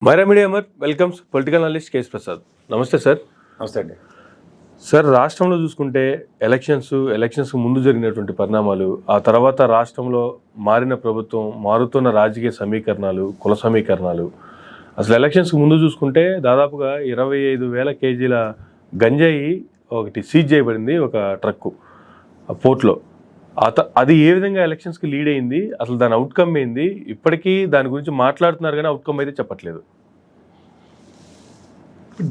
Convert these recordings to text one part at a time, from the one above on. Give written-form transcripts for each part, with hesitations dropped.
Myra media Amar welcomes political analyst KS Prasad. నమస్తే sir. నమస్తే అండి. సార్, రాష్ట్రంలో చూసుకుంటే ఎలక్షన్స్ ముందు జరిగినటువంటి పరిణామాలు, ఆ తర్వాత రాష్ట్రంలో మారిన ప్రభుత్వం, మారుతున్న రాజకీయ సమీకరణాలు, కుల సమీకరణాలు, అసలు ఎలక్షన్స్ ముందు చూసుకుంటే దాదాపుగా 25,000 కేజీల గంజాయి ఒకటి సీజ్ చేయబడింది ఒక ట్రక్కు పోర్ట్లో. అది ఏ విధంగా ఎలక్షన్స్కి లీడ్ అయింది, అసలు దాని అవుట్కమ్ ఏంది? ఇప్పటికీ దాని గురించి మాట్లాడుతున్నారు కానీ అవుట్కమ్ అయితే చెప్పట్లేదు.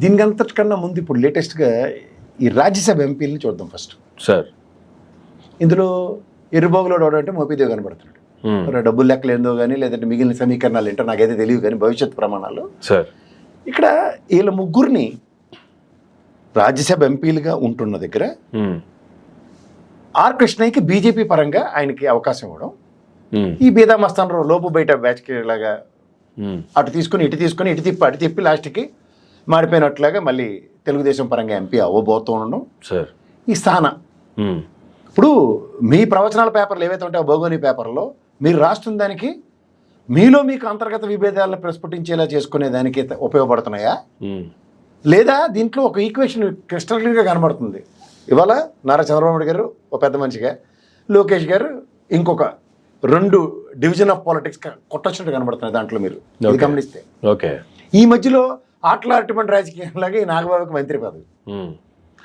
దీనికంతకన్నా ముందు ఇప్పుడు లేటెస్ట్గా ఈ రాజ్యసభ ఎంపీలని చూద్దాం ఫస్ట్. సార్, ఇందులో ఎర్రబోగులో అంటే మోపీదేవి కనబడుతున్నాడు. డబ్బులు లెక్కలేందో కానీ లేదంటే మిగిలిన సమీకరణాలు ఏంటో నాకైతే తెలియదు కానీ భవిష్యత్ ప్రమాణాలు. సార్, ఇక్కడ వీళ్ళ ముగ్గురిని రాజ్యసభ ఎంపీలుగా ఉంటున్న దగ్గర ఆర్ కృష్ణయ్యకి బీజేపీ పరంగా ఆయనకి అవకాశం ఇవ్వడం, ఈ బీదా మస్తానరావు లోపు బయట బ్యాచ్కి లాగా అటు తీసుకుని ఇటు తిప్పి లాస్ట్కి మాడిపోయినట్లాగా మళ్ళీ తెలుగుదేశం పరంగా ఎంపీ అవ్వబోతూ ఉండడం. సార్, ఈ స్థానం ఇప్పుడు మీ ప్రవచనాల పేపర్లు ఏవైతే ఉంటాయో భౌగోళిక పేపర్లో మీరు రాస్తున్న దానికి మీలో మీకు అంతర్గత విభేదాలను ప్రస్ఫుటించేలా చేసుకునే దానికి ఉపయోగపడుతున్నాయా, లేదా దీంట్లో ఒక ఈక్వేషన్ క్రిస్టల్ క్లియర్గా కనబడుతుంది. ఇవాళ నారా చంద్రబాబు నాయుడు గారు ఒక పెద్ద మనిషిగా, లోకేష్ గారు ఇంకొక 2 డివిజన్ ఆఫ్ పాలిటిక్స్ కొట్టొచ్చినట్టు కనబడుతున్నాయి దాంట్లో మీరు ఇది గమనిస్తే. ఓకే, ఈ మధ్యలో ఆటలాంటి రాజకీయంలాగా ఈ నాగబాబుకి మంత్రి పదవి.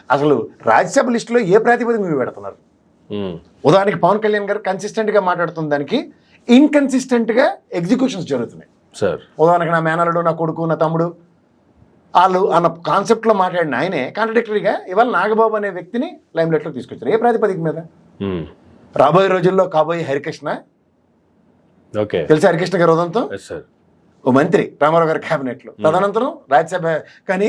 అసలు రాజ్యసభ లిస్టులో ఏ ప్రాతిపదిక మీరు పెడుతున్నారు? ఉదాహరణకి పవన్ కళ్యాణ్ గారు కన్సిస్టెంట్గా మాట్లాడుతున్న దానికి ఇన్కన్సిస్టెంట్గా ఎగ్జిక్యూషన్స్ జరుగుతున్నాయి. సార్, ఉదాహరణకి నా మేనల్లుడు, నా కొడుకు, నా తమ్ముడు వాళ్ళు అన్న కాన్సెప్ట్లో మాట్లాడిన ఆయనే కాంట్రడిక్టరీగా ఇవాళ నాగబాబు అనే వ్యక్తిని లైమ్లైట్లో తీసుకొచ్చారు. ఏ ప్రాతిపదిక మీద? రాబోయే రోజుల్లో కాబోయే హరికృష్ణ, ఓకే, తెలుసా హరికృష్ణ గారు ఉదంతో ఓ మంత్రి రామారావు గారి క్యాబినెట్లో, తదనంతరం రాజ్యసభ కానీ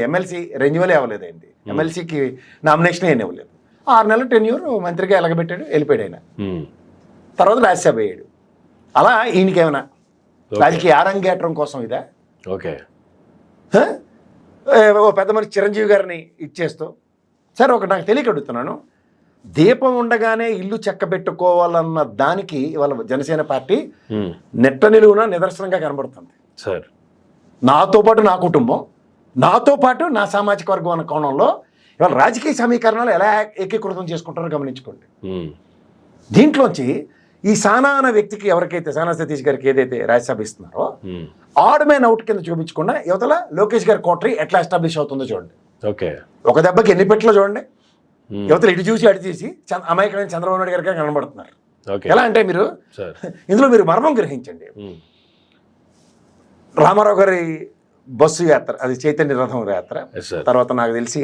ఎమ్మెల్సీ రెన్యువల్ అవ్వలేదు. అయింది ఎమ్మెల్సీకి నామినేషన్ ఏం ఇవ్వలేదు. 6 నెలల టెన్యూర్ మంత్రిగా ఎలగబెట్టాడు, వెళ్ళిపోయాడు ఆయన. తర్వాత రాజ్యసభ అయ్యాడు. అలా ఈయనకేమైనా రాజకీయ ఆరంగేట్రం కోసం ఇదా? ఓకే, ఓ పెద్ద మనిషి చిరంజీవి గారిని ఇచ్చేస్తూ, సరే ఒక నాకు తెలియక అడుగుతున్నాను, దీపం ఉండగానే ఇల్లు చెక్కబెట్టుకోవాలన్న దానికి ఇవాళ జనసేన పార్టీ నెట్ట నిలువున నిదర్శనంగా కనబడుతుంది. సార్, నాతో పాటు నా కుటుంబం, నాతో పాటు నా సామాజిక వర్గం అన్న కోణంలో ఇవాళ రాజకీయ సమీకరణాలు ఎలా ఏకీకృతం చేసుకుంటారో గమనించుకోండి. దీంట్లోంచి ఈ సానా అన్న వ్యక్తికి ఎవరికైతే సానా సతీష్ గారికి ఏదైతే రాజ్యసభ ఇస్తున్నారో ఆడ్ మ్యాన్ అవుట్ కింద చూపించకుండా యువతల లోకేష్ గారి కోటరీ ఎట్లా ఎస్టాబ్లిష్ అవుతుందో చూడండి. ఓకే, ఒక దెబ్బకి ఎన్ని పెట్లో చూడండి. యువతలు ఇటు చూసి అటు చూసి అమాయకమైన చంద్రబాబు నాయుడు గారికి కనబడుతున్నారు. ఎలా అంటే మీరు ఇందులో మీరు మర్మం గ్రహించండి. రామారావు గారి బస్సు యాత్ర, అది చైతన్య రథం యాత్ర, తర్వాత నాకు తెలిసి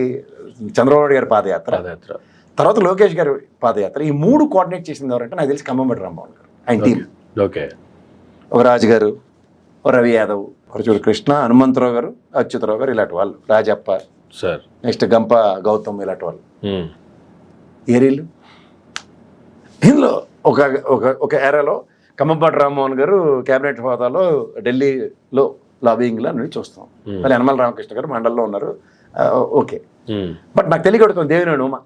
చంద్రబాబు నాయుడు గారి పాదయాత్ర, తర్వాత లోకేష్ గారి పాదయాత్ర, ఈ 3 కోఆర్డినేట్ చేసింది ఎవరంటే నాకు తెలిసి ఖమ్మంబడి రామ్మోహన్ గారు, ఆయన టీం. ఓకే, ఒక రాజు గారు, ఒక రవి యాదవ్, ఒక చూడు కృష్ణ, హనుమంతరావు గారు, అచ్యుతరావు గారు, ఇలాంటి వాళ్ళు, రాజప్ప, సార్, నెక్స్ట్ గంప గౌతమ్, ఇలాంటి వాళ్ళు ఏరీలు. దీనిలో ఒక ఏరాలో ఖమ్మంపాటి రామ్మోహన్ గారు క్యాబినెట్ హోదాలో ఢిల్లీలో లాబింగ్లో అన్ని చూస్తాం. మళ్ళీ యనమల రామకృష్ణ గారు మండల్లో ఉన్నారు. ఓకే, బట్ నాకు తెలియకడుతుంది దేవినేని ఉమ,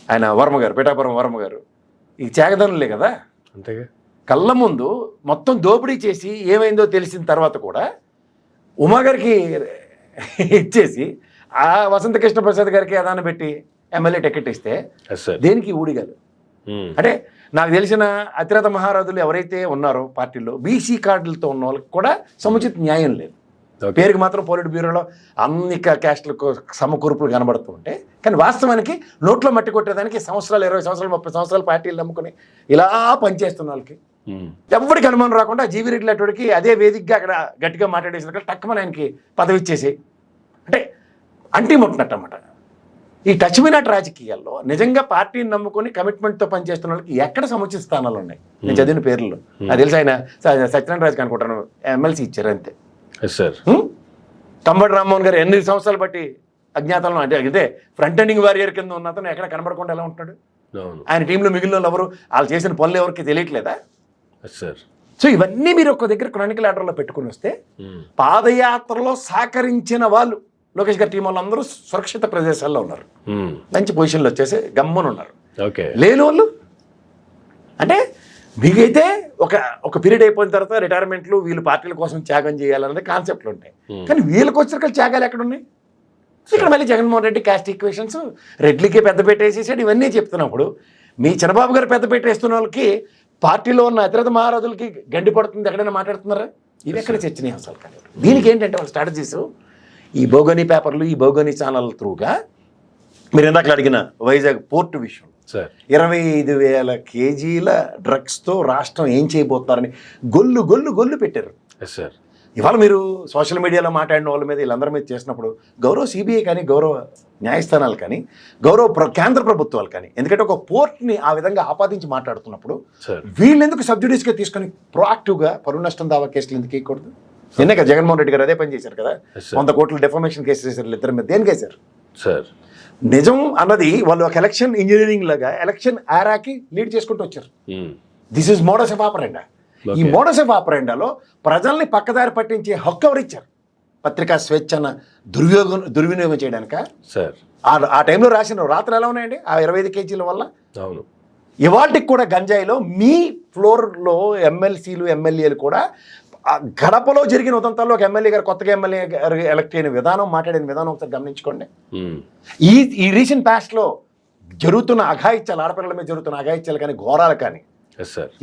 ఆయన వర్మ గారు, పిఠాపురం వర్మ గారు, ఈ చేగదనులే కదా. అంతేగా, కళ్ళ ముందు మొత్తం దోపిడీ చేసి ఏమైందో తెలిసిన తర్వాత కూడా ఉమా గారికి ఇచ్చేసి ఆ వసంత కృష్ణ ప్రసాద్ గారికి అదాన్ని పెట్టి ఎమ్మెల్యే టికెట్ ఇస్తే దేనికి ఊడిగాలు? అంటే నాకు తెలిసిన అతిరథ మహారాజులు ఎవరైతే ఉన్నారో పార్టీలో బీసీ కార్డులతో ఉన్న వాళ్ళకి కూడా సముచిత న్యాయం లేదు. పేరుకి మాత్రం పోలిట్ బ్యూరోలో అన్ని క్యాస్ట్లకు సమకూర్పులు కనబడుతూ ఉంటే, కానీ వాస్తవానికి నోట్లో మట్టి కొట్టేదానికి సంవత్సరాలు 20 సంవత్సరాలు 30 సంవత్సరాలు పార్టీలు నమ్ముకుని ఇలా పనిచేస్తున్న వాళ్ళకి ఎవరికి అనుమానం రాకుండా జీవిరెడ్డి లాంటివాడికి అదే వేదికగా అక్కడ గట్టిగా మాట్లాడేసిన టక్కుమని ఆయనకి పదవి ఇచ్చేసి అంటే అంటీ ముట్టినట్టు అన్నమాట. ఈ టచ్ మినాట్ రాజకీయాల్లో నిజంగా పార్టీని నమ్ముకొని కమిట్మెంట్తో పనిచేస్తున్న వాళ్ళకి ఎక్కడ సముచిత స్థానాలు ఉన్నాయి? నేను చదివిన పేర్లలో నాకు తెలిసి ఆయన సత్యనారాయణ రాజుకి అనుకుంటాను ఎమ్మెల్సీ ఇచ్చారు అంతే. కంబడి రామ్మోహన్ గారు 8 సంవత్సరాలు బట్టి అజ్ఞాతంలో, అంటే ఇదే ఫ్రంట్ ఎండింగ్ వారియర్ కింద ఉన్న అతను ఎక్కడ కనబడకుండా ఎలా ఉంటాడు? ఆయన టీంలో మిగిలిన వాళ్ళు ఎవరు, వాళ్ళు చేసిన పనులు ఎవరికి తెలియట్లేదా? సో ఇవన్నీ మీరు ఒక దగ్గర క్రానికల్ ఆర్డర్లో పెట్టుకుని వస్తే పాదయాత్రలో సహకరించిన వాళ్ళు లోకేష్ గారి టీం వాళ్ళందరూ సురక్షిత ప్రదేశాల్లో ఉన్నారు, మంచి పొజిషన్లో వచ్చేసి గమ్మున ఉన్నారు. లేని వాళ్ళు అంటే మీకైతే ఒక పీరియడ్ అయిపోయిన తర్వాత రిటైర్మెంట్లు వీళ్ళు పార్టీల కోసం త్యాగం చేయాలన్నది కాన్సెప్ట్లు ఉంటాయి. కానీ వీళ్ళకి వచ్చిన త్యాగాలు ఎక్కడ ఉన్నాయి? ఇక్కడ మళ్ళీ జగన్మోహన్ రెడ్డి క్యాస్ట్ ఈక్వేషన్స్, రెడ్లికి పెద్ద పెట్టేసేసాడు, ఇవన్నీ చెప్తున్నప్పుడు మీ చంద్రబాబు గారు పెద్ద పెట్టేస్తున్న వాళ్ళకి పార్టీలో ఉన్న అతిరథ మహారాజులకి గండి పడుతుంది ఎక్కడైనా మాట్లాడుతున్నారా? ఇవి ఎక్కడ చర్చనీయాంశాలు కానీ. దీనికి ఏంటంటే వాళ్ళ స్ట్రాటజీస్ ఈ బోగోని పేపర్లు, ఈ బోగోని ఛానల్ త్రూగా మీరు ఇందాక అడిగిన వైజాగ్ పోర్టు విషయం, 25,000 కేజీల డ్రగ్స్తో రాష్ట్రం ఏం చేయబోతున్నారని గొల్లు పెట్టారు. ఇవాళ మీరు సోషల్ మీడియాలో మాట్లాడిన వాళ్ళ మీద, వీళ్ళందరి మీద చేసినప్పుడు గౌరవ సిబిఐ కానీ, గౌరవ న్యాయస్థానాలు కానీ, గౌరవ కేంద్ర ప్రభుత్వాలు కానీ, ఎందుకంటే ఒక పోర్ట్ని ఆ విధంగా ఆపాదించి మాట్లాడుతున్నప్పుడు వీళ్ళు ఎందుకు సబ్జుడీస్గా తీసుకొని ప్రొయాక్టివ్గా పరువు నష్టం దావా కేసులు ఎందుకు వేయకూడదు? నిన్నే కదా జగన్మోహన్ రెడ్డి గారు అదే పని చేశారు కదా, 100 కోట్ల డెఫమేషన్ కేసు చేశారు ఇద్దరి మీద. దేనికి వేశారు? నిజం అన్నది వాళ్ళు ఒక ఎలక్షన్ ఇంజనీరింగ్ లాగా ఎలక్షన్ ఆరాకి లీడ్ చేసుకుంటూ వచ్చారు. This is modus of operandi. ఈ మోడస్ ఆఫ్ ఆపరెండాలో ప్రజల్ని పక్కదారి పట్టించే హక్కు ఎవరిచ్చారు? పత్రికా స్వేచ్ఛన దుర్వినియోగం చేయడానిక? ఆ టైంలో రాసిన రాత్రులు ఎలా ఉన్నాయండి ఆ 25 కేజీల వల్ల? అవును. ఇవాళకి కూడా గంజాయిలో మీ ఫ్లోర్లో ఎమ్మెల్సీలు, ఎమ్మెల్యేలు కూడా గడపలో జరిగిన ఉదంతాల్లో ఒక ఎమ్మెల్యే గారు, కొత్తగా ఎమ్మెల్యే గారు ఎలక్ట్ అయిన విధానం, మాట్లాడిన విధానం ఒకసారి గమనించుకోండి. ఈ రీసెంట్ పాస్ట్లో జరుగుతున్న అఘాయిత్యాలు, ఆడపిల్లల మీద జరుగుతున్న అఘాయిత్యాలు కానీ, ఘోరాలు కానీ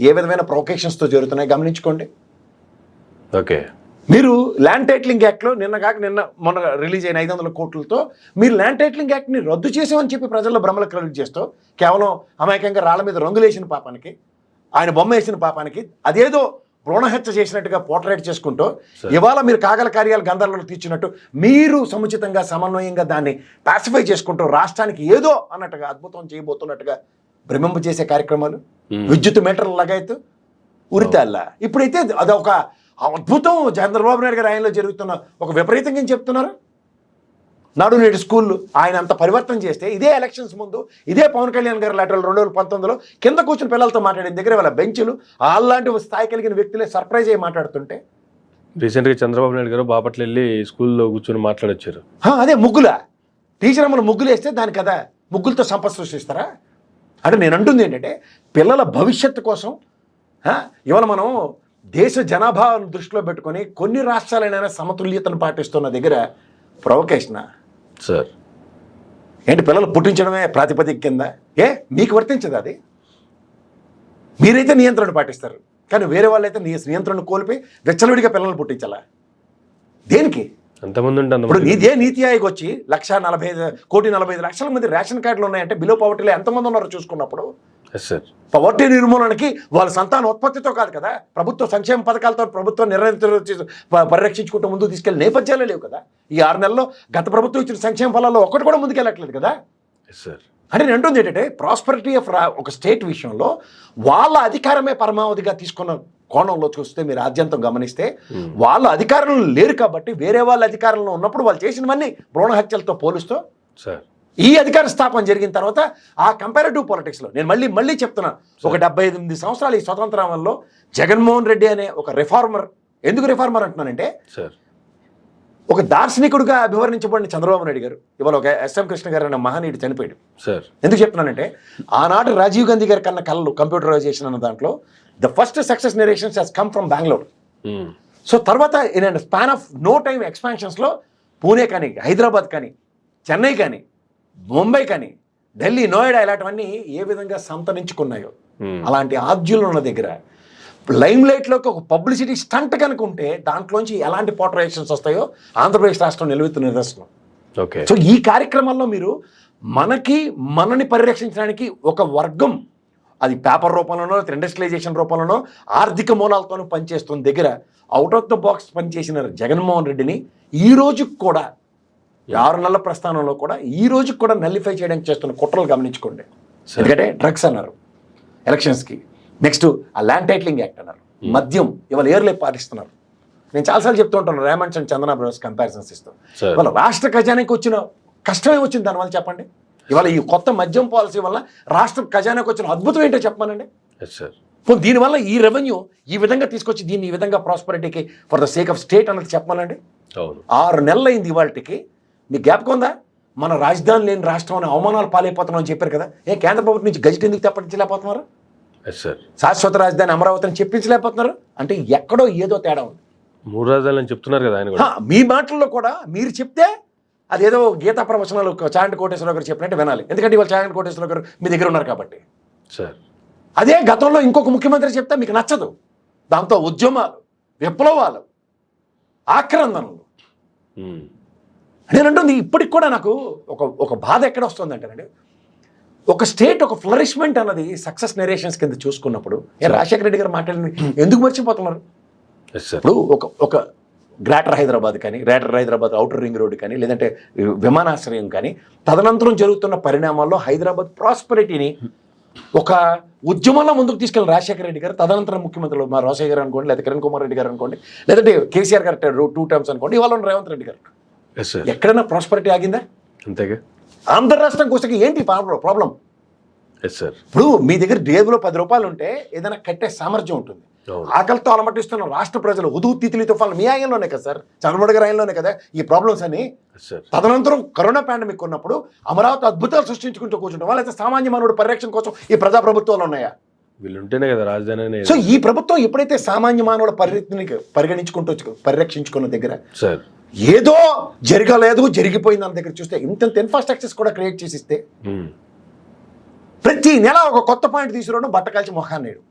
ఏ విధమైన ప్రొవొకేషన్స్తో జరుగుతున్నాయి గమనించుకోండి. ఓకే, మీరు ల్యాండ్ టైటిలింగ్ యాక్ట్లో నిన్న మొన్న రిలీజ్ అయిన 500 కోట్లతో మీరు ల్యాండ్ టైటిలింగ్ యాక్ట్ని రద్దు చేసామని చెప్పి ప్రజల్లో భ్రమలు క్రియేట్ చేస్తూ కేవలం అమాయకంగా రాళ్ల మీద రంగులు వేసిన పాపానికి, ఆయన బొమ్మ వేసిన పాపానికి అదేదో భ్రూణహత్య చేసినట్టుగా పోర్ట్రేట్ చేసుకుంటూ ఇవాళ మీరు కాగల కార్యాలు గంధర్లలో తీర్చినట్టు మీరు సముచితంగా సమన్వయంగా దాన్ని పాసిఫై చేసుకుంటూ రాష్ట్రానికి ఏదో అన్నట్టుగా అద్భుతం చేయబోతున్నట్టుగా భ్రమింప చేసే కార్యక్రమాలు, విద్యుత్ మీటర్ల లగాయతు ఉరితాల్లా. ఇప్పుడైతే అదొక అద్భుతం చంద్రబాబు నాయుడు గారు ఆయనలో జరుగుతున్న ఒక విపరీతంగా చెప్తున్నారు. నాడు నేడు స్కూళ్ళు ఆయన అంత పరివర్తన చేస్తే ఇదే ఎలక్షన్స్ ముందు ఇదే పవన్ కళ్యాణ్ గారు లాంటి 2019లో కింద కూర్చుని పిల్లలతో మాట్లాడిన దగ్గర వాళ్ళ బెంచులు అలాంటి స్థాయి కలిగిన వ్యక్తులే సర్ప్రైజ్ అయ్యి మాట్లాడుతుంటే, రీసెంట్గా చంద్రబాబు నాయుడు గారు బాపట్ల వెళ్ళి స్కూల్లో కూర్చొని మాట్లాడొచ్చారు. అదే ముగ్గుల టీచర్ అమ్మలు ముగ్గులు వేస్తే దాని కదా ముగ్గులతో సంపద సృష్టిస్తారా? అంటే నేను అంటుంది ఏంటంటే పిల్లల భవిష్యత్తు కోసం ఇవాళ మనం దేశ జనాభాను దృష్టిలో పెట్టుకొని కొన్ని రాష్ట్రాలైనా సమతుల్యతను పాటిస్తున్న దగ్గర ప్రొవకేషనా సార్? ఏంటి పిల్లలు పుట్టించడమే ప్రాతిపదిక కింద? మీకు వర్తించదు అది? మీరైతే నియంత్రణ పాటిస్తారు, కానీ వేరే వాళ్ళైతే నియంత్రణ కోల్పోయి వెచ్చలవిడిగా పిల్లలు పుట్టించాలా? దేనికి? ఇప్పుడు ఇదే నీతి ఆయోగ్ వచ్చి 1,45,45,00,000 మంది రేషన్ కార్డులు ఉన్నాయంటే బిలో పవర్టీలో ఎంతమంది ఉన్నారో చూసుకున్నప్పుడు పవర్టీ నిర్మూలనకి వాళ్ళ సంతాన ఉత్పత్తితో కాదు కదా, ప్రభుత్వ సంక్షేమ పథకాలతో ప్రభుత్వం పరిరక్షించుకుంటూ ముందుకు తీసుకెళ్ళి నేపథ్యాలే లేవు కదా. ఈ 6 నెలల్లో గత ప్రభుత్వం ఇచ్చిన సంక్షేమ ఫలాల్లో ఒక్కటి కూడా ముందుకెళ్ళట్లేదు కదా. అంటే నేను అంటుంది ఏంటంటే ప్రాస్పరిటీ ఆఫ్ ఒక స్టేట్ విషయంలో వాళ్ళ అధికారమే పరమావధిగా తీసుకున్న కోణంలో చూస్తే మీరు ఆద్యంతం గమనిస్తే వాళ్ళ అధికారంలో లేరు కాబట్టి వేరే వాళ్ళ అధికారంలో ఉన్నప్పుడు వాళ్ళు చేసినవన్నీ భ్రూణ హత్యలతో పోలుస్తూ ఈ అధికార స్థాపన జరిగిన తర్వాత ఆ కంపారిటివ్ పాలిటిక్స్లో నేను మళ్ళీ చెప్తున్నా, ఒక 78 సంవత్సరాలు ఈ స్వతంత్రంలో జగన్మోహన్ రెడ్డి అనే ఒక రిఫార్మర్, ఎందుకు రిఫార్మర్ అంటున్నానంటే ఒక దార్శనికుడిగా అభివర్ణించబడిన చంద్రబాబు నాయుడు గారు ఇవాళ ఒక ఎస్ఎం కృష్ణ గారు అనే మహనీయుడు చనిపోయాడు. ఎందుకు చెప్తున్నానంటే ఆనాడు రాజీవ్ గాంధీ గారి కన్నా కళలు కంప్యూటరైజేషన్ అన్న దాంట్లో the first success generations has come from Bengaluru. So తర్వాత in span of no time ఎక్స్పాన్షన్స్లో పూణే కానీ, హైదరాబాద్ కానీ, చెన్నై కానీ, ముంబై కానీ, ఢిల్లీ, నోయిడా ఇలాంటివన్నీ ఏ విధంగా సంతరించుకున్నాయో అలాంటి ఆద్యులు ఉన్న దగ్గర లైమ్ లైట్లోకి ఒక పబ్లిసిటీ స్టంట్ కనుక ఉంటే దాంట్లోంచి ఎలాంటి పోర్ట్రేషన్స్ వస్తాయో ఆంధ్రప్రదేశ్ రాష్ట్రం నిలువెత్తు నిదర్శనం. సో ఈ కార్యక్రమంలో మీరు మనని పరిరక్షించడానికి ఒక వర్గం, అది పేపర్ రూపంలోనో, ఇండస్ట్రియలైజేషన్ రూపంలోనో, ఆర్థిక మూలాలతోనూ పనిచేస్తున్న దగ్గర అవుట్ ఆఫ్ ద బాక్స్ పనిచేసిన జగన్మోహన్ రెడ్డిని ఈ రోజుకి కూడా 6 నెలల ప్రస్థానంలో కూడా ఈ రోజుకి కూడా నల్లిఫై చేయడానికి చేస్తున్న కుట్రలు గమనించుకోండి. ఎందుకంటే డ్రగ్స్ అన్నారు ఎలక్షన్స్కి, నెక్స్ట్ ఆ ల్యాండ్ టైటిలింగ్ యాక్ట్ అన్నారు, మద్యం ఇవాళ ఏర్లే పాటిస్తున్నారు. నేను చాలాసార్లు చెప్తూ ఉంటాను Raymond's and Chandana brothers comparisons ఇస్తూ. ఇవాళ రాష్ట్ర ఖజానాకి వచ్చిన కష్టమే వచ్చింది దానివల్ల చెప్పండి. ఇవాళ ఈ కొత్త మద్యం పాలసీ వల్ల రాష్ట్ర ఖజానాకి వచ్చిన అద్భుతం ఏంటో చెప్పమనండి. దీనివల్ల ఈ రెవెన్యూ ఈ విధంగా తీసుకొచ్చి దీన్ని ఈ విధంగా ప్రాస్పరిటీకి for the sake of state అన్నది చెప్పమనండి. 6 నెలలు అయింది ఇవాళకి. మీకు జ్ఞాపకం ఉందా? మన రాజధాని లేని రాష్ట్రం అనే అవమానాలు పాలైపోతున్నాం అని చెప్పారు కదా. కేంద్ర ప్రభుత్వం నుంచి గజెట్ ఎందుకు తెప్పించలేకపోతున్నారు? Yes sir. శాశ్వత రాజధాని అమరావతిని చెప్పించలేకపోతున్నారు అంటే ఎక్కడో ఏదో తేడా ఉంది. 3 రాజధానులు అని చెప్తున్నారు కదా ఆయన కూడా. మీ మాటల్లో కూడా మీరు చెప్తే అదేదో గీతా ప్రవచనాలు చాగంటి కోటేశ్వరరావు గారు చెప్పినట్టు వినాలి, ఎందుకంటే ఇవాళ చాగంటి కోటేశ్వరరావు గారు మీ దగ్గర ఉన్నారు కాబట్టి. సార్ అదే గతంలో ఇంకొక ముఖ్యమంత్రి చెప్తే మీకు నచ్చదు. దాంతో ఉద్యమాలు, విప్లవాలు, ఆక్రందనలు. నేనంటుంది ఇప్పటికి కూడా నాకు ఒక బాధ ఎక్కడ వస్తుంది అంటేనండి, ఒక స్టేట్ ఒక ఫ్లరిష్మెంట్ అన్నది సక్సెస్ నెరేషన్స్ కింద చూసుకున్నప్పుడు రాజశేఖర రెడ్డి గారు మాట్లాడింది ఎందుకు మర్చిపోతున్నారు? ఇప్పుడు ఒక గ్రేటర్ హైదరాబాద్ కానీ, greater Hyderabad outer ring road కానీ, లేదంటే విమానాశ్రయం కానీ, తదనంతరం జరుగుతున్న పరిణామాల్లో హైదరాబాద్ ప్రాస్పరిటీని ఒక ఉద్యమంలో ముందుకు తీసుకెళ్ళిన రాజశేఖర రెడ్డి గారు, తదనంతరం ముఖ్యమంత్రులు మా రోసయ్య గారు అనుకోండి, లేదా కిరణ్ కుమార్ రెడ్డి గారు అనుకోండి, లేదంటే కేసీఆర్ గారు 2 టర్మ్స్ అనుకోండి, ఇవాళ ఉన్న రేవంత్ రెడ్డి గారు. ఎక్కడైనా ప్రాస్పరిటీ ఆగిందా? అంతేగా. ఆంధ్ర రాష్ట్రం కోసం ఏంటి ప్రాబ్లం? ఇప్పుడు మీ దగ్గర జేబులో 10 రూపాయలు ఉంటే ఏదైనా కట్టే సామర్థ్యం ఉంటుంది. ఆకలితో అలమటిస్తున్న రాష్ట్ర ప్రజలు హుదూతిత్లీ తుఫాన్లు మీ ఆయనలోనే కదా సార్, చంద్రబాబు గారి ఆయనలోనే కదా ఈ ప్రాబ్లమ్స్ అని. తదనంతరం కరోనా పాండమిక్ ఉన్నప్పుడు అమరావతి అద్భుతాలు సృష్టించుకుంటూ కూర్చుంటాం, వాళ్ళైతే సామాన్య మానవుడు పరిరక్షణ కోసం ఈ ప్రజా ప్రభుత్వాలు ఉన్నాయా? వీళ్ళుంటేనే కదా రాజధాని. సో ఈ ప్రభుత్వం ఎప్పుడైతే సామాన్య మానవుల పరిరక్షించుకున్న దగ్గర ఏదో జరగలేదు, జరిగిపోయింది అన్న దగ్గర చూస్తే ఇంత ఇన్ఫ్రాస్ట్రక్చర్స్ కూడా క్రియేట్ చేసి ఇస్తే ప్రతి నెల ఒక కొత్త పాయింట్ తీసుకురావడం, బట్ట కాల్చి మొహాన్నేడు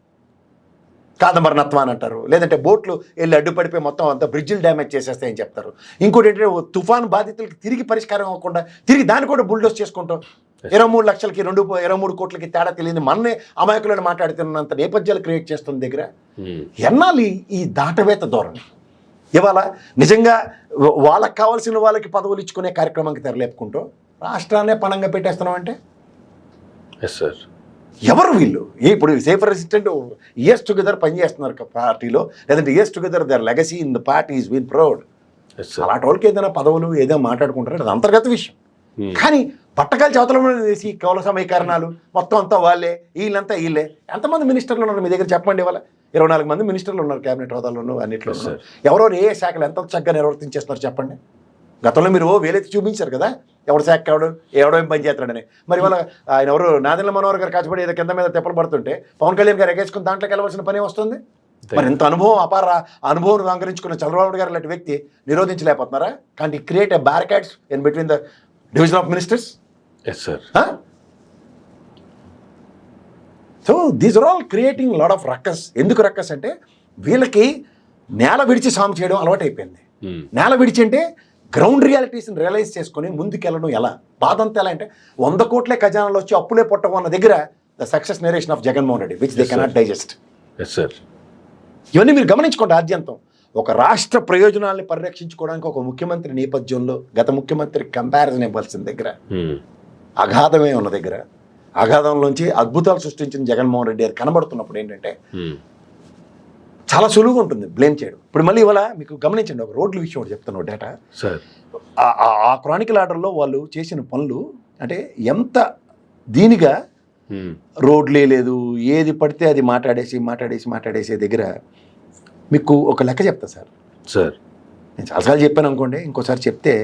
కాదంబరనత్వం అని అంటారు, లేదంటే బోట్లు వెళ్ళి అడ్డుపడిపోయి మొత్తం అంతా బ్రిడ్జిలు డ్యామేజ్ చేసేస్తాయని చెప్తారు. ఇంకోటి ఏంటంటే తుఫాను బాధితులకి తిరిగి పరిష్కారం అవ్వకుండా తిరిగి దాన్ని కూడా బుల్డోస్ చేసుకుంటాం. 23 లక్షలకి 23 కోట్లకి తేడా తెలియదు మననే అమాయకులను మాట్లాడుతున్నంత నేపథ్యాలు క్రియేట్ చేస్తున్న దగ్గర ఎన్నాళ్ళు ఈ దాటవేత ధోరణి? ఇవాళ నిజంగా వాళ్ళకి కావాల్సిన వాళ్ళకి పదవులు ఇచ్చుకునే కార్యక్రమానికి తెరలేపుకుంటూ రాష్ట్రాన్నే పణంగా పెట్టేస్తున్నాం అంటే ఎవరు వీళ్ళు? ఇప్పుడు సేఫ్ రెసిస్టెంట్ ఇయర్స్ టుగెదర్ పనిచేస్తున్నారు పార్టీలో, లేదంటే years together their legacy in the party is been proud. అలాంటి వాళ్ళకి ఏదైనా పదవులు ఏదైనా మాట్లాడుకుంటారు, అది అంతర్గత విషయం. కానీ పట్టకాలు చవతల వేసి కౌల సమీకరణాలు మొత్తం అంతా వాళ్ళే, వీళ్ళే. ఎంతమంది మినిస్టర్లు ఉన్నారు మీ దగ్గర చెప్పండి? ఇవాళ 24 మంది మినిస్టర్లు ఉన్నారు క్యాబినెట్ హోదాలోనూ అన్నింటిలో. ఎవరో ఏ శాఖలు ఎంత చక్కగా నిర్వర్తించేస్తున్నారు చెప్పండి. గతంలో మీరు వేలైతే చూపించారు కదా, ఎవరు శాఖ ఎవడో ఏం పని చేస్తాడని. మరి ఇవాళ ఆయన ఎవరు నాదెండ్ల మనోహర్ గారు కష్టపడి ఏదో కింద మీద తెప్పలు పడుతుంటే పవన్ కళ్యాణ్ గారు ఎగేసుకుని దాంట్లోకి వెళ్ళవలసిన పని వస్తుంది. మరి ఇంత అనుభవం అలంకరించుకున్న చంద్రబాబు గారు లాంటి వ్యక్తి నిరోధించలేకపోతున్నారా? కానీ create a barricades in between the division of ministers. So these are all creating lot of ruckus. ఎందుకు రక్కస్ అంటే వీళ్ళకి నేల విడిచి సాము చేయడం అలవాటు అయిపోయింది. నేల విడిచి అంటే గ్రౌండ్ రియాలిటీస్ని రియలైజ్ చేసుకుని ముందుకెళ్ళడం ఎలా? బాధంతా ఎలా అంటే 100 కోట్లే ఖజానాలో వచ్చి అప్పులే పొట్టకున్న దగ్గర the success narration of Jaganmohan Reddy which they cannot digest. ఇవన్నీ మీరు గమనించుకోండి. ఆద్యంతం ఒక రాష్ట్ర ప్రయోజనాల్ని పరిరక్షించుకోవడానికి ఒక ముఖ్యమంత్రి నేపథ్యంలో గత ముఖ్యమంత్రి కంపారిజన్ ఇవ్వాల్సిన దగ్గర అగాధమే ఉన్న దగ్గర అగాధంలోంచి అద్భుతాలు సృష్టించిన జగన్మోహన్ రెడ్డి గారు కనబడుతున్నప్పుడు ఏంటంటే చాలా సులువుగా ఉంటుంది బ్లేమ్ చేయడం. ఇప్పుడు మళ్ళీ ఇవాళ మీకు గమనించండి, ఒక రోడ్ల విషయం ఒకటి చెప్తాను డేటా. ఆ క్రానికల్ ఆర్డర్లో వాళ్ళు చేసిన పనులు అంటే ఎంత దీనిగా రోడ్లే లేదు, ఏది పడితే అది మాట్లాడేసే దగ్గర మీకు ఒక లెక్క చెప్తా సార్. నేను చాలాసార్లు చెప్పాను అనుకోండి, ఇంకోసారి చెప్తే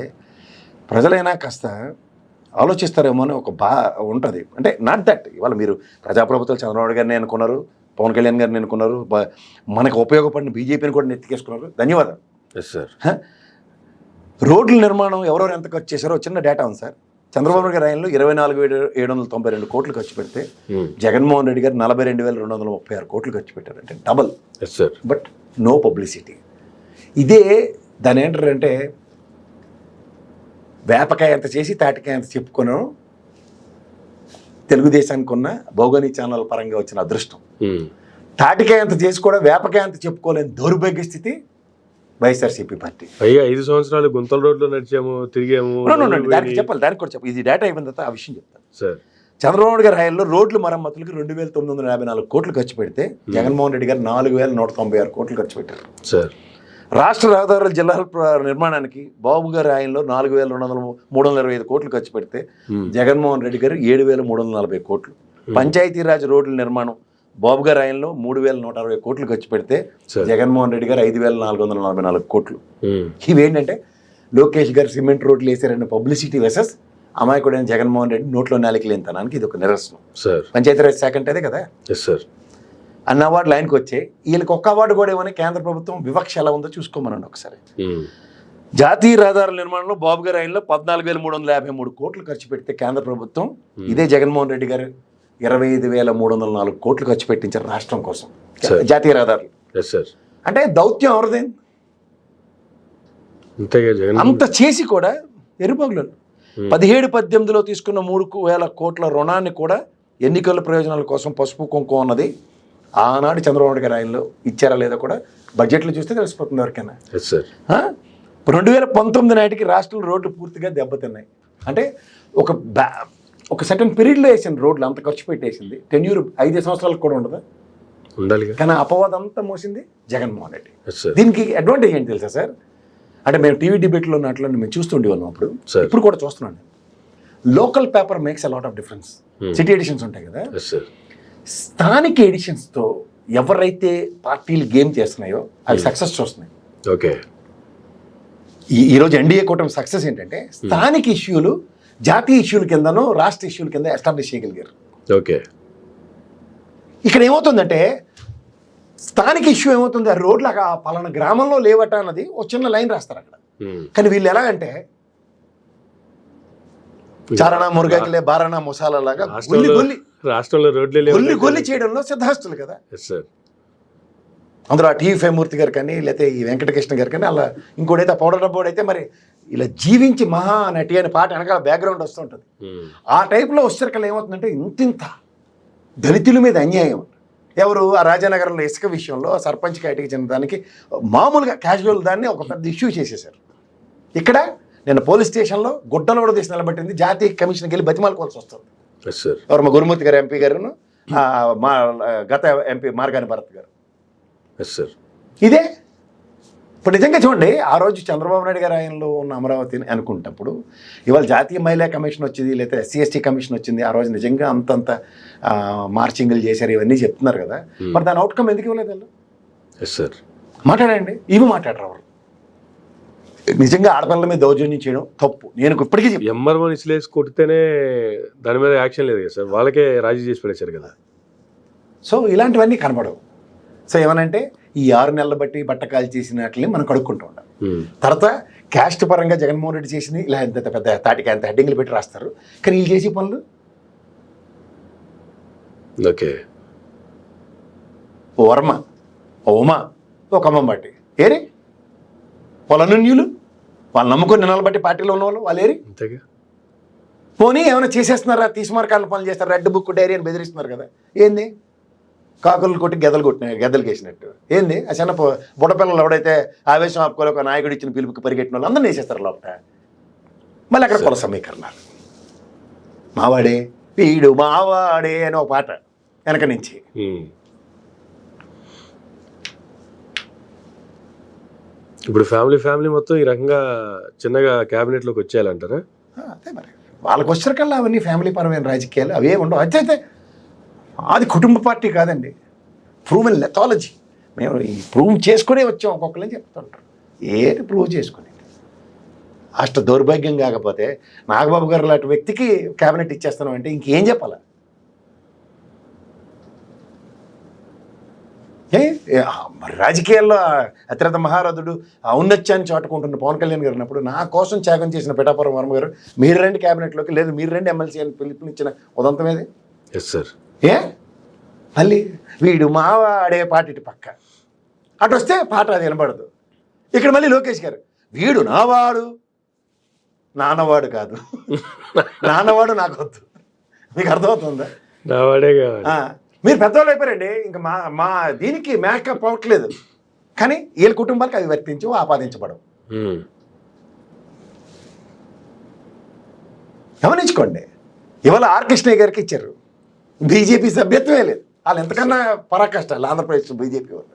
ప్రజలైనా కాస్త ఆలోచిస్తారేమో అని ఒక ఉంటుంది. అంటే నాట్ దట్ ఇవాళ మీరు ప్రజాప్రభుత్వాలు చంద్రబాబు గారిని అనుకున్నారు, పవన్ కళ్యాణ్ గారిని అనుకున్నారు, మనకు ఉపయోగపడిన బీజేపీని కూడా నెత్తికేసుకున్నారు. ధన్యవాదాలు. రోడ్ల నిర్మాణం ఎవరెవరు ఎంత ఖర్చు చేశారో చిన్న డేటా ఉంది సార్. చంద్రబాబు గారి ఆయనలో 24,792 కోట్లు ఖర్చు పెడితే జగన్మోహన్ రెడ్డి గారు 42,236 కోట్లు ఖర్చు పెట్టారు. అంటే డబల్. But no publicity. ఇదే దాని ఏంటంటే వేపకాయ ఎంత చేసి తాటికాయ ఎంత చెప్పుకున్నాం తెలుగుదేశానికి ఉన్న భౌగోళిక ఛానల్ పరంగా వచ్చిన అదృష్టం. తాటికాయ అంత చేసి కూడా వేపకాయ అంత చెప్పుకోలేని దౌర్భాగ్య స్థితి వైఎస్ఆర్సీపీ పార్టీ. 5 సంవత్సరాలు గుంతల రోడ్లో నడిచాము, తిరిగాము. దానికి కూడా చెప్పాలి. ఇది డేటా అయిపోయిన తర్వాత ఆ విషయం చెప్తాను సార్. చంద్రబాబు గారి హయాంలో రోడ్లు మరమ్మతులకి 2,954 కోట్లు ఖర్చు పెడితే జగన్మోహన్ రెడ్డి గారు 4,196 కోట్లు ఖర్చు పెట్టారు సార్. రాష్ట్ర రహదారుల జిల్లాల నిర్మాణానికి బాబు గారి ఆయనలో 4,325 కోట్లు ఖర్చు పెడితే జగన్మోహన్ రెడ్డి గారు 7,340 కోట్లు. పంచాయతీరాజ్ రోడ్ల నిర్మాణం బాబు గారి ఆయనలో 3,160 కోట్లు ఖర్చు పెడితే జగన్మోహన్ రెడ్డి గారు 5,444 కోట్లు. ఇవేంటంటే లోకేష్ గారు సిమెంట్ రోడ్లు వేసారన్న పబ్లిసిటీ వెసెస్ అమాయకుడైన జగన్మోహన్ రెడ్డి నోట్లో నేలకి లేనితనానికి ఇది ఒక నిరసనం. పంచాయతీరాజ్ శాఖ అంటే అదే కదా. అన్న అవార్డులు ఆయనకు వచ్చాయి. వీళ్ళకి ఒక్క అవార్డు కూడా ఏమని కేంద్ర ప్రభుత్వం వివక్ష ఎలా ఉందో చూసుకోమనండి ఒకసారి. జాతీయ రహదారుల నిర్మాణంలో బాబు గారి ఆయనలో 14,353 కోట్లు ఖర్చు పెడితే కేంద్ర ప్రభుత్వం ఇదే జగన్మోహన్ రెడ్డి గారు 25,304 కోట్లు ఖర్చు పెట్టించారు రాష్ట్రం కోసం జాతీయ రహదారులు. అంటే దౌత్యం ఎవరిదే? అంత చేసి కూడా ఎరుపగులు 17-18లో తీసుకున్న 3,000 కోట్ల రుణాన్ని కూడా ఎన్నికల ప్రయోజనాల కోసం పసుపు కుంకుమ ఉన్నది ఆనాడు చంద్రబాబు గారి ఆయనలో ఇచ్చారా లేదా కూడా బడ్జెట్లో చూస్తే తెలిసిపోతుంది ఎవరికైనా. 2019 నాటికి రాష్ట్రం రోడ్లు పూర్తిగా దెబ్బతిన్నాయి. అంటే ఒక సర్టన్ పీరియడ్లో వేసింది రోడ్లు, అంత ఖర్చు పెట్టేసింది. టెన్యూర్ 5 సంవత్సరాలకు కూడా ఉండదు ఉండాలి. కానీ అపవాదం అంతా మోసింది జగన్మోహన్ రెడ్డి. దీనికి అడ్వాంటేజ్ ఏంటి తెలుసా సార్? అంటే మేము టీవీ డిబేట్లో ఉన్నట్లు మేము చూస్తుండేవాళ్ళం అప్పుడు, ఇప్పుడు కూడా చూస్తున్నాను. Local paper makes a lot of difference. City editions ఉంటాయి కదా, స్థానిక ఎడిషన్స్తో ఎవరైతే పార్టీలు గేమ్ చేస్తున్నాయో అవి సక్సెస్ చూస్తున్నాయి. ఓకే, ఈరోజు ఎన్డీఏ కూటమి సక్సెస్ ఏంటంటే స్థానిక ఇష్యూలు జాతీయ ఇష్యూల కిందనో రాష్ట్ర ఇష్యూల కింద ఎస్టాబ్లిష్ చేయగలిగారు. ఓకే, ఇక్కడ ఏమవుతుందంటే స్థానిక ఇష్యూ ఏమవుతుంది, ఆ రోడ్లు పలానా గ్రామంలో లేవట అన్నది ఒక చిన్న లైన్ రాస్తారు అక్కడ. కానీ వీళ్ళు ఎలాగంటే చారణా మురుగకిలే బారానా ముసాలా లాగా రాష్ట్రంలో రోడ్లు గొల్లి చేయడంలో సిద్ధాస్తులు కదా. అందులో ఆ టీవీ ఫేమూర్తి గారు కానీ లేకపోతే ఈ వెంకటకృష్ణ గారు కానీ అలా ఇంకోటైతే పౌడర్ డబ్బోడు అయితే మరి ఇలా జీవించి మహా నటి అనే పాట వెనకాల బ్యాక్గ్రౌండ్ వస్తుంటుంది. ఆ టైప్లో వచ్చేసరికల్లా ఏమవుతుందంటే ఇంతింత దళితుల మీద అన్యాయం. ఎవరు ఆ రాజానగరంలో ఇసుక విషయంలో సర్పంచ్ కేటకి చెందిన దానికి మామూలుగా క్యాజువల్ దాన్ని ఒక పెద్ద ఇష్యూ చేసేసారు. ఇక్కడ నేను పోలీస్ స్టేషన్లో గుడ్డలు కూడా తీసి నిలబెట్టింది జాతీయ కమిషన్కి వెళ్ళి బతిమాలుకోవాల్సి వస్తుంది. ఎవరు మా గురుమూర్తి గారు ఎంపీ గారును మా గత ఎంపీ మార్గాని భరత్ గారు. ఇదే ఇప్పుడు నిజంగా చూడండి, ఆ రోజు చంద్రబాబు నాయుడు గారు ఆయనలో ఉన్న అమరావతిని అనుకుంటప్పుడు ఇవాళ జాతీయ మహిళా కమిషన్ వచ్చింది, లేకపోతే SC/ST కమిషన్ వచ్చింది. ఆ రోజు నిజంగా అంతంత మార్చింగ్లు చేశారు, ఇవన్నీ చెప్తున్నారు కదా. మరి దాని అవుట్కమ్ ఎందుకు ఇవ్వలేదు వాళ్ళు? మాట్లాడండి, ఇవి మాట్లాడరు ఎవరు. నిజంగా ఆడపిల్లల మీద దౌర్జన్యం చేయడం తప్పు. నేను ఇప్పటికీ ఎంఆర్ఓ ఇసిలేసి కొడితేనే దాని మీద యాక్షన్ లేదు కదా సార్, వాళ్ళకే రాజీ చేసి పడేశారు కదా. సో ఇలాంటివన్నీ కనబడవు. సో ఏమనంటే ఈ 6 నెలలు బట్టి బట్టకాలు చేసిన వాటిని మనం కడుక్కుంటూ ఉంటాం. తర్వాత క్యాస్ట్ పరంగా జగన్మోహన్ రెడ్డి చేసింది ఇలా ఎంత పెద్ద తాటికి అంత హెడ్డింగ్లు పెట్టి రాస్తారు. కానీ వీళ్ళు చేసే పనులు ఓకే, ఓ వర్మ, ఓ ఉమా, ఓ ఖమ్మం బట్టి ఏరి వాళ్ళన్యూలు వాళ్ళు నమ్ముకొని నిలబట్టి పార్టీలో ఉన్నవాళ్ళు వాళ్ళు ఏరి పోనీ ఏమైనా చేసేస్తున్నారా, తీసుమార్కాలను పనులు చేస్తారు, రెడ్ బుక్ డైరీ అని బెదిరిస్తున్నారు కదా. ఏంది కాకులు కొట్టి గెద్దలు వేసినట్టు ఏంది? ఆ చిన్న బుడపిల్లలు ఎవడైతే ఆవేశం ఆపుకోలే ఒక నాయకుడు ఇచ్చిన పిలుపుకి పరిగెట్టిన వాళ్ళు అందరూ వేసేస్తారు లోపల. మళ్ళీ అక్కడ కుల సమీకరణాలు, మావాడే వీడు మావాడే అని ఒక పాట వెనక నుంచి. ఇప్పుడు ఫ్యామిలీ మొత్తం ఈ రకంగా చిన్నగా క్యాబినెట్లోకి వచ్చేయాలంటారా? అదే మరి వాళ్ళకి వచ్చేసరికల్లా అవన్నీ ఫ్యామిలీ పరమైన రాజకీయాలు అవే ఉండవు. అయితే అది కుటుంబ పార్టీ కాదండి, ప్రూవ్ ఇన్ లెథాలజీ. మేము ఈ ప్రూవ్ చేసుకునే వచ్చాం ఒక్కొక్కరిని చెప్తుంటారు. ఏది ప్రూవ్ చేసుకుని అష్ట దౌర్భాగ్యం కాకపోతే నాగబాబు గారు లాంటి వ్యక్తికి క్యాబినెట్ ఇచ్చేస్తాను అంటే ఇంకేం చెప్పాలా? మరి రాజకీయాల్లో అత్యంత మహారథుడు ఔన్నత్యాన్ని చాటుకుంటున్న పవన్ కళ్యాణ్ గారు ఉన్నప్పుడు నా కోసం త్యాగం చేసిన పిఠాపురం వర్మ గారు మీరు రండి క్యాబినెట్లోకి, లేదు మీరు రండి ఎమ్మెల్సీ అని పిలుపునిచ్చిన ఉదంతం ఏది? ఏ మళ్ళీ వీడు మావాడే పాట ఇటు పక్క అటు వస్తే పాట అది వినపడదు. ఇక్కడ మళ్ళీ లోకేష్ గారు వీడు నావాడు నాన్నవాడు కాదు, నాన్నవాడు నాకు వద్దు. మీకు అర్థమవుతుందా? నావాడే కాదు. మీరు పెద్దవాళ్ళు అయిపోయారండి, ఇంకా మా దీనికి మేకప్ అవ్వట్లేదు. కానీ వీళ్ళ కుటుంబాలకు అవి వర్తించవు, ఆపాదించబడవు. గమనించుకోండి. ఇవాళ ఆర్ కృష్ణయ్య గారికి ఇచ్చారు, బీజేపీ సభ్యత్వమే లేదు. వాళ్ళు ఎంతకన్నా పరాకష్టాలు ఆంధ్రప్రదేశ్ బీజేపీ వాళ్ళు.